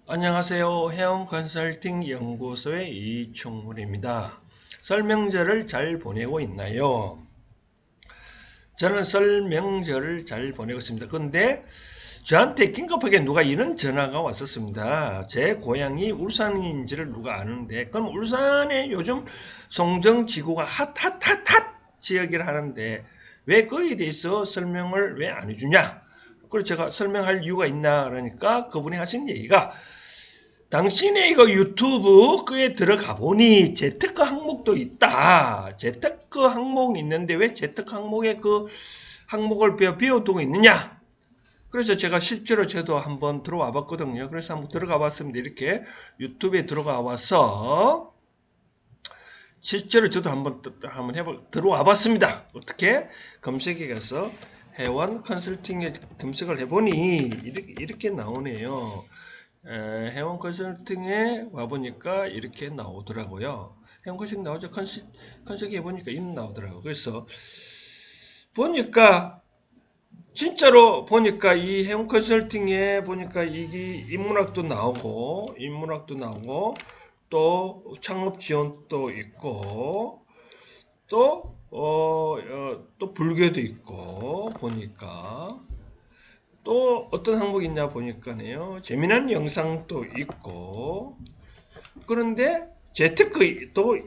안녕하세요. 해운 컨설팅 연구소의 이충훈입니다. 설명절을 잘 보내고 있나요? 저는 설명절을 잘 보내고 있습니다. 그런데 저한테 긴급하게 누가 이런 전화가 왔었습니다. 제 고향이 울산인지를 누가 아는데, 그럼 울산에 요즘 송정지구가 핫 지역이라 하는데 왜 거기에 대해서 설명을 왜 안 해주냐? 그래서 제가 설명할 이유가 있나 그러니까 그분이 하신 얘기가, 당신의 이거 유튜브 그에 들어가 보니 재테크 항목도 있다. 재테크 항목이 있는데 왜 재테크 항목에 그 항목을 비워두고 있느냐? 그래서 제가 실제로 저도 한번 들어와 봤거든요. 그래서 한번 들어가 봤습니다. 이렇게 유튜브에 들어가 와서 실제로 저도 한번 들어와 봤습니다. 어떻게? 검색에 가서 해원 컨설팅에 검색을 해보니 이렇게 나오네요. 해원 컨설팅에 와보니까 이렇게 나오더라고요. 해원 컨설팅 나오죠. 컨설팅 해보니까 이런 나오더라고요. 그래서 보니까 진짜로 보니까 이 해운 컨설팅에 보니까 이게 인문학도 나오고 또 창업 지원도 있고 또 불교도 있고 보니까 또 어떤 항목이 있냐 보니까요, 재미난 영상도 있고, 그런데 재테크도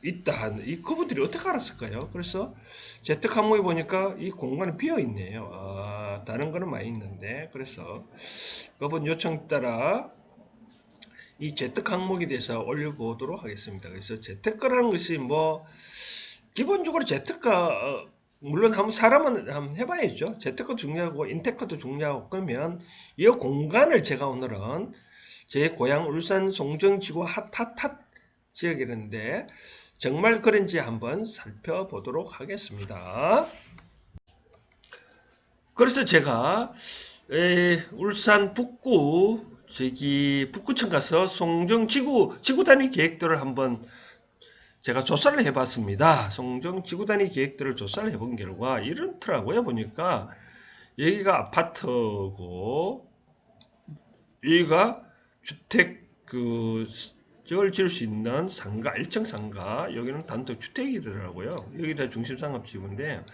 있다. 이 그분들이 어떻게 알았을까요? 그래서 재테크 항목에 보니까 이 공간이 비어 있네요. 다른 거는 많이 있는데, 그래서 그분 요청 따라 이 재테크 항목에 대해서 올려보도록 하겠습니다. 그래서 재테크라는 것이 뭐 기본적으로 재테크, 물론 한번 사람은 한번 해봐야죠. 재테크 중요하고 인테크도 중요하고. 그러면 이 공간을 제가 오늘은 제 고향 울산 송정지구 핫 지역이는데 정말 그런지 한번 살펴보도록 하겠습니다. 그래서 제가 울산 북구 저기 북구청 가서 지구 단위 계획들을 한번 제가 조사를 해봤습니다. 송정 지구 단위 계획들을 조사를 해본 결과 이렇더라고요. 보니까 여기가 아파트고 여기가 주택 을 지을 수 있는 상가, 1층 상가, 여기는 단독 주택이더라고요. 여기가 중심 상업 지구인데,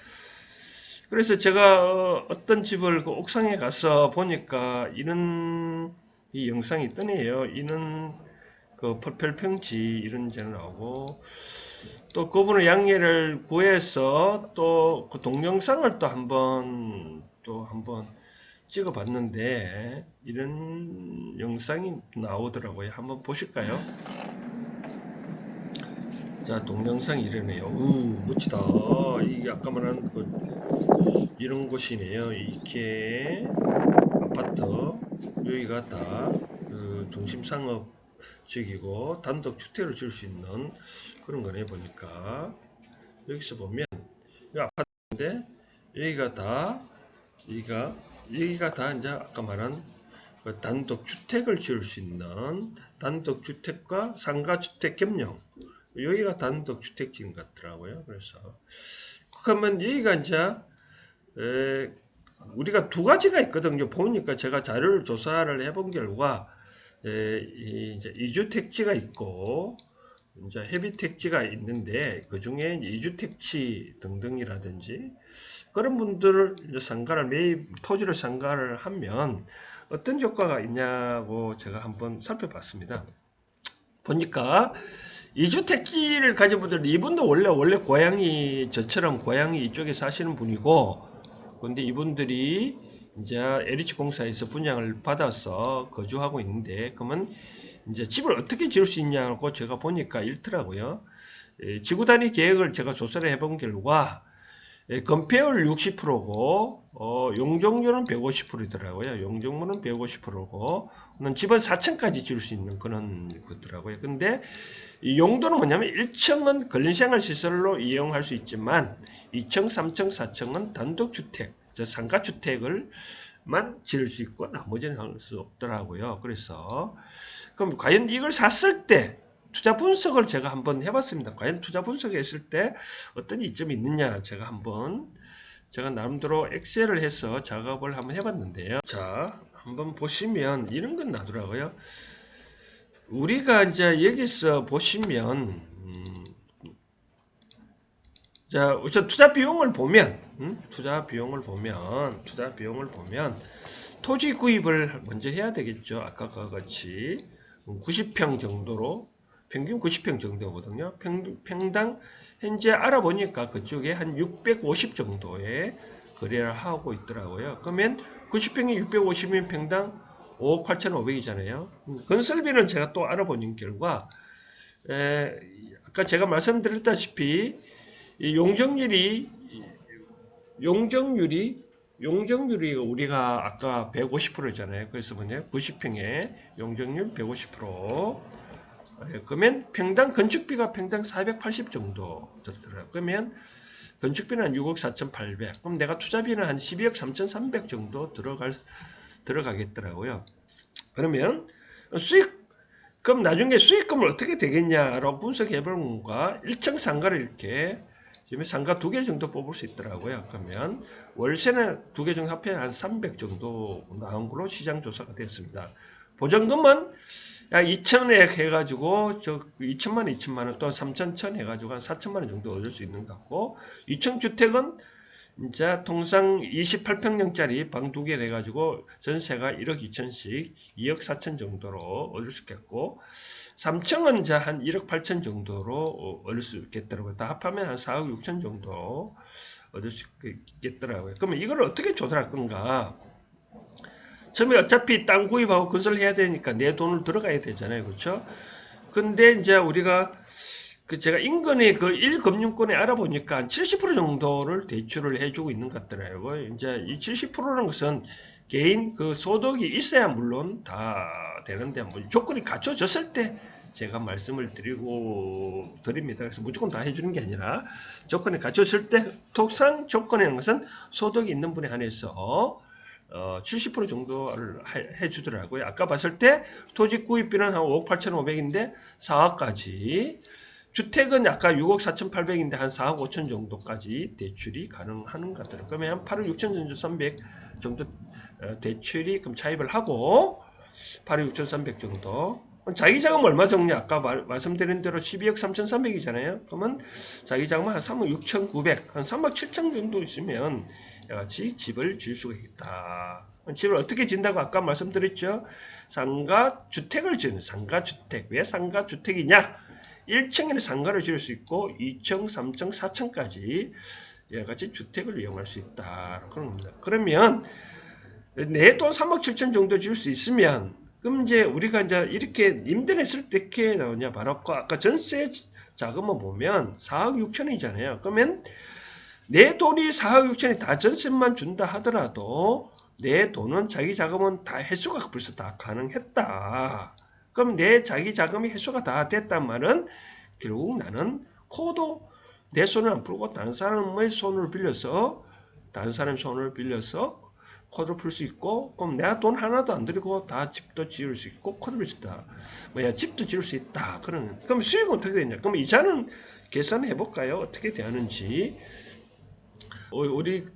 그래서 제가 어떤 집을 그 옥상에 가서 보니까 이런 이 영상이 뜨네요. 이는 그 퍼펠평지 이런 데는 나오고, 또 그분의 양해를 구해서 또 그 동영상을 또 한번 찍어봤는데 이런 영상이 나오더라고요. 한번 보실까요? 자, 동영상 이러네요. 멋지다. 이게 아까 말한 이런 곳이네요. 이렇게 아파트, 여기가 다 그 중심 상업 지역이고 단독 주택을 지을 수 있는 그런 거네. 보니까 여기서 보면 이 아파트인데 여기가 다 여기가 다 이제 아까 말한 그 단독 주택을 지을 수 있는 단독 주택과 상가 주택 겸용, 여기가 단독 주택지인 것 같더라고요. 그래서 그러면 여기가 이제 우리가 두 가지가 있거든요. 보니까 제가 자료를 조사를 해본 결과 이제 이주택지가 있고 이제 헤비택지가 있는데, 그 중에 이주택지 등등이라든지 그런 분들을 이제 토지를 상가를 하면 어떤 효과가 있냐고 제가 한번 살펴봤습니다. 보니까 이주택지를 가진 분들은 이분도 원래 고향이 저처럼 고향이 이쪽에 사시는 분이고, 근데 이분들이 이제 LH 공사에서 분양을 받아서 거주하고 있는데, 그러면 이제 집을 어떻게 지을 수 있냐고 제가 보니까 있더라고요. 지구 단위 계획을 제가 조사를 해본 결과 건폐율 60%고 용적률은 150%이더라고요. 용적률은 150%고 집은 4층까지 지을 수 있는 그런 것더라고요. 근데 이 용도는 뭐냐면 1층은 근린생활 시설로 이용할 수 있지만 2층, 3층, 4층은 단독주택, 상가주택을만 지을 수 있고 나머지는 할 수 없더라고요. 그래서 그럼 과연 이걸 샀을 때 투자 분석을 제가 한번 해봤습니다. 과연 투자 분석을 했을 때 어떤 이점이 있느냐 제가 나름대로 엑셀을 해서 작업을 한번 해봤는데요. 자, 한번 보시면 이런 건 나더라고요. 우리가 이제 여기서 보시면 자, 우선 투자 비용을 보면 토지 구입을 먼저 해야 되겠죠. 아까와 같이 90평 정도로 평균 90평 정도거든요. 평당 현재 알아보니까 그쪽에 한 650 정도의 거래를 하고 있더라고요. 그러면 90평이 650이면 평당 5억 8,500이잖아요. 건설비는 제가 또 알아보는 결과 아까 제가 말씀드렸다시피 이 용적률이 우리가 아까 150%잖아요. 그래서 뭐냐 90평에 용적률 150%. 그러면 평당 건축비가 평당 480 정도 들더라고요. 그러면 건축비는 한 6억 4,800. 그럼 내가 투자비는 한 12억 3,300 정도 들어가겠더라고요. 그러면 그럼 나중에 수익금은 어떻게 되겠냐라고 분석해보는가 1층 상가를 이렇게 지금 상가 2개 정도 뽑을 수 있더라고요. 그러면 월세는 2개 정도 합해 한 300 정도 나온 걸로 시장 조사가 되었습니다. 보증금은 약 2천액 해가지고 2천만 원 또 3천천 해가지고 한 4천만 원 정도 얻을 수 있는 것 같고 2층 주택은 이제 통상 28평형짜리 방 2개 해가지고 전세가 1억 2천씩 2억 4천 정도로 얻을 수 있겠고 3층은 이제 한 1억 8천 정도로 얻을 수 있겠더라고요. 다 합하면 한 4억 6천 정도 얻을 수 있겠더라고요. 그러면 이걸 어떻게 조달할 건가? 처음에 어차피 땅 구입하고 건설해야 되니까 내 돈을 들어가야 되잖아요. 그렇죠? 근데 이제 우리가 제가 인근의 그 1금융권에 알아보니까 한 70% 정도를 대출을 해주고 있는 것 같더라고요. 이제 이 70%라는 것은 개인 그 소득이 있어야 물론 다 되는데 뭐 조건이 갖춰졌을 때 제가 말씀을 드립니다. 그래서 무조건 다 해주는 게 아니라 조건이 갖춰졌을 때 통상 조건이라는 것은 소득이 있는 분에 한해서 70% 정도를 해주더라고요. 아까 봤을 때 토지 구입비는 한 5억 8,500인데 4억까지 주택은 아까 6억 4,800인데 한 4억 5천 정도까지 대출이 가능한 것 같더라고요. 그러면 한 8억 6천 정도 300 정도 대출이 그럼 차입을 하고 8억 6천 300 정도 자기 자금 얼마 정도 아까 말씀드린 대로 12억 3,300이잖아요. 그러면 자기 자금은 한 3억 6,900, 한 3억 7천 정도 있으면 같이 집을 지을 수가 있다. 집을 어떻게 진다고 아까 말씀드렸죠? 상가주택을 지는 상가주택. 왜 상가주택이냐? 1층에는 상가를 지을 수 있고 2층, 3층, 4층까지 같이 주택을 이용할 수 있다. 그런 겁니다. 그러면 내 돈 3억 7천 정도 지을 수 있으면 그럼 이제 우리가 이제 이렇게 임대했을 때 이렇게 나오냐? 바로 아까 전세 자금을 보면 4억 6천이잖아요. 그러면 내 돈이 4억 6천이 다 전세만 준다 하더라도 내 돈은 자기 자금은 다 해소가 벌써 다 가능했다. 그럼 내 자기 자금이 해소가 다 됐단 말은 결국 나는 코도 내 손을 안 풀고 다른 사람의 손을 빌려서 코도 풀 수 있고 그럼 내가 돈 하나도 안 들이고 다 집도 지을 수 있고 코도 풀 수 있다. 집도 지을 수 있다. 그럼 수익은 어떻게 되냐? 그럼 이자는 계산해 볼까요? 어떻게 되는지. 우리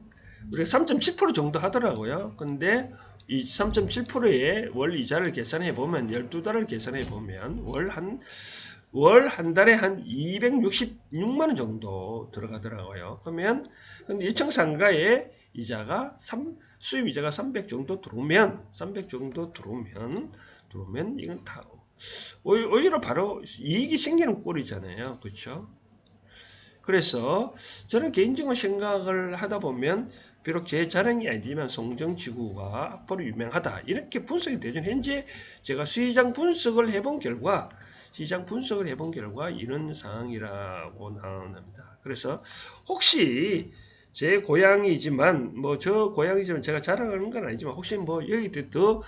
3.7% 정도 하더라고요. 근데 이 3.7%의 월 이자를 계산해 보면 12달을 계산해 보면 월 한 달에 한 266만 원 정도 들어가더라고요. 그러면 1층 상가의 이자가 수입 이자가 300 정도 들어오면 이건 다 오히려 바로 이익이 생기는 꼴이잖아요. 그렇죠? 그래서 저는 개인적으로 생각을 하다 보면 비록 제 자랑이 아니지만 송정지구가 앞으로 유명하다 이렇게 분석이 되죠. 현재 제가 시장 분석을 해본 결과 이런 상황이라고 나옵니다. 그래서 혹시 제 고향이지만 제가 자랑하는 건 아니지만 혹시 여기 더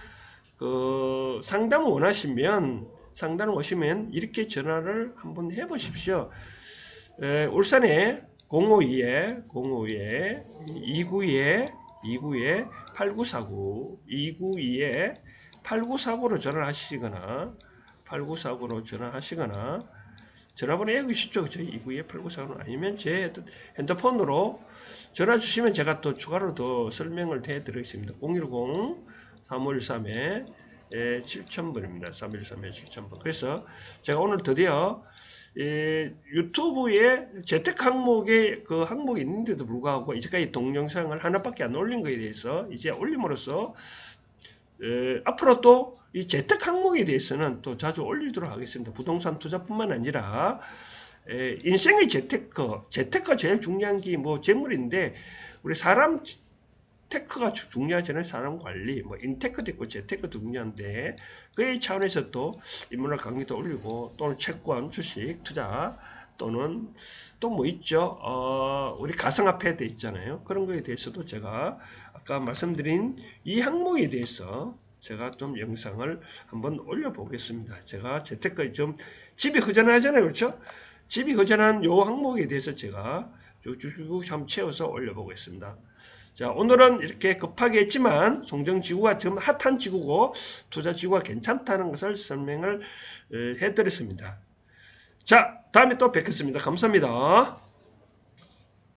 상담을 원하시면 이렇게 전화를 한번 해보십시오. 울산에 052에 292에 8949로 전화하시거나 전화번호 여기 있죠. 292에 8949 아니면 제 핸드폰으로 전화 주시면 제가 또 추가로 더 설명을 해드리겠습니다. 010 313에 7,000번입니다. 313에 7,000번. 그래서 제가 오늘 드디어 유튜브에 재택 항목에 그 항목이 있는데도 불구하고 이제까지 동영상을 하나밖에 안 올린 거에 대해서 이제 올림으로써 앞으로 또 이 재테크 항목에 대해서는 또 자주 올리도록 하겠습니다. 부동산 투자뿐만 아니라 인생의 재테크가 제일 중요한 게 뭐 재물인데 우리 사람 테크가 중요하잖아요. 사람 관리, 뭐 인테크도 있고 재테크도 중요한데 그 차원에서 또 인문학 강의도 올리고 또는 채권, 주식, 투자 또는 또 뭐 있죠? 우리 가상화폐도 있잖아요. 그런 거에 대해서도 제가 아까 말씀드린 이 항목에 대해서 제가 좀 영상을 한번 올려보겠습니다. 제가 재테크 좀 집이 허전하잖아요. 그렇죠? 집이 허전한 요 항목에 대해서 제가 쭉쭉 한번 채워서 올려보겠습니다. 자, 오늘은 이렇게 급하게 했지만 송정지구가 지금 핫한 지구고 투자지구가 괜찮다는 것을 설명을 해드렸습니다. 자, 다음에 또 뵙겠습니다. 감사합니다.